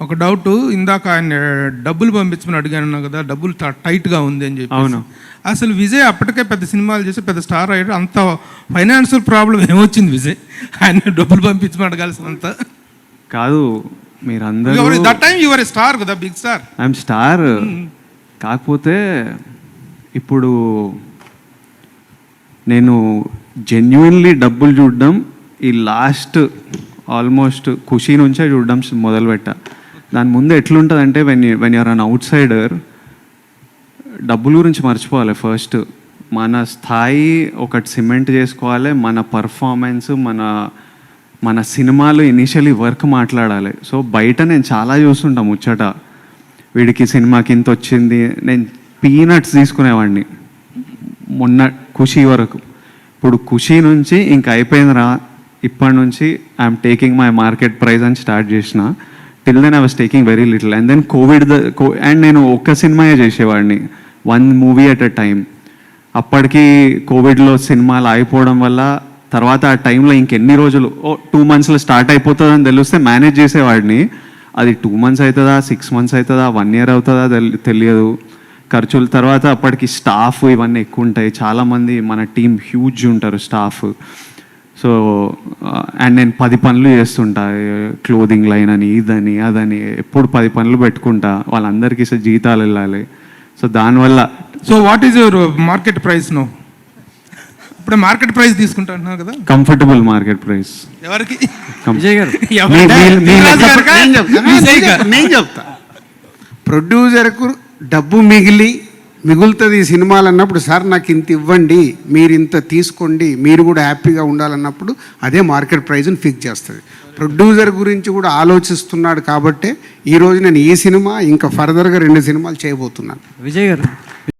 ఒక డౌట్, ఇందాక ఆయన డబ్బులు పంపించమని అడిగాను కదా, డబ్బులు టైట్గా ఉంది అని చెప్పి. అవును. అసలు విజయ్ అప్పటికే పెద్ద సినిమాలు చేసి పెద్ద స్టార్ అయ్యాడు, అంత ఫైనాన్షియల్ ప్రాబ్లం ఏమొచ్చింది విజయ్ ఆయన డబ్బులు పంపించమని అడగాల్సినంత? కాదు, మీరందరూ దట్ టైం యువర్ స్టార్ కదా, బిగ్ స్టార్. I'm star. కాకపోతే ఇప్పుడు నేను జెన్యున్లీ డబ్బులు చూడడం ఈ లాస్ట్ ఆల్మోస్ట్ ఖుషీ నుంచే చూడడం మొదలుపెట్టా. దాని ముందు ఎట్లుంటుందంటే when you are an outsider, డబ్బుల గురించి మర్చిపోవాలి. ఫస్ట్ మన స్థాయి ఒకటి సిమెంట్ చేసుకోవాలి, మన పర్ఫార్మెన్స్, మన సినిమాలు ఇనిషియలీ వర్క్ మాట్లాడాలి. సో బయట నేను చాలా చూస్తుంటా ముచ్చట, వీడికి సినిమాకి ఇంత వచ్చింది. నేను పీనట్స్ తీసుకునేవాడిని మొన్న ఖుషీ వరకు. ఇప్పుడు ఖుషీ నుంచి ఇంక అయిపోయిందిరా, ఇప్పటి నుంచి I'm taking my market price అని స్టార్ట్ చేసిన. Till then I was taking very little. And then and నేను ఒక్క సినిమాయే చేసేవాడిని, 1 మూవీ ఎట్ ఎ టైం. అప్పటికి కోవిడ్లో సినిమాలు ఆగిపోవడం వల్ల తర్వాత ఆ టైంలో ఇంకెన్ని రోజులు 2 monthsలో స్టార్ట్ అయిపోతుందని తెలిస్తే మేనేజ్ చేసేవాడిని. అది 2 months అవుతుందా, 6 months అవుతుందా, 1 year అవుతుందా తెలియదు. ఖర్చుల తర్వాత అప్పటికి స్టాఫ్ ఇవన్నీ ఎక్కువ ఉంటాయి, చాలామంది మన టీం హ్యూజ్ ఉంటారు స్టాఫ్. సో అండ్ నేను 10 పనులు చేస్తుంటా, క్లోదింగ్ లైన్ అని, ఇదని అదని, ఎప్పుడు 10 పనులు పెట్టుకుంటా. వాళ్ళందరికీ జీతాలు వెళ్ళాలి. సో దానివల్ల. So what is your market price no? ఇప్పుడు మార్కెట్ ప్రైస్ తీసుకుంటున్నావు కదా, కంఫర్టబుల్ మార్కెట్ ప్రైస్. ఎవరికి? విజయ్ గారు నేను చెప్తా. ప్రొడ్యూసర్కు డబ్బు మిగులుతుంది ఈ సినిమాలు అన్నప్పుడు, సార్ నాకు ఇంత ఇవ్వండి, మీరు ఇంత తీసుకోండి, మీరు కూడా హ్యాపీగా ఉండాలన్నప్పుడు అదే మార్కెట్ ప్రైజ్ని ఫిక్స్ చేస్తుంది. ప్రొడ్యూసర్ గురించి కూడా ఆలోచిస్తున్నాడు కాబట్టే ఈరోజు నేను ఈ సినిమా ఇంకా ఫర్దర్గా 2 సినిమాలు చేయబోతున్నాను. విజయ్ గారు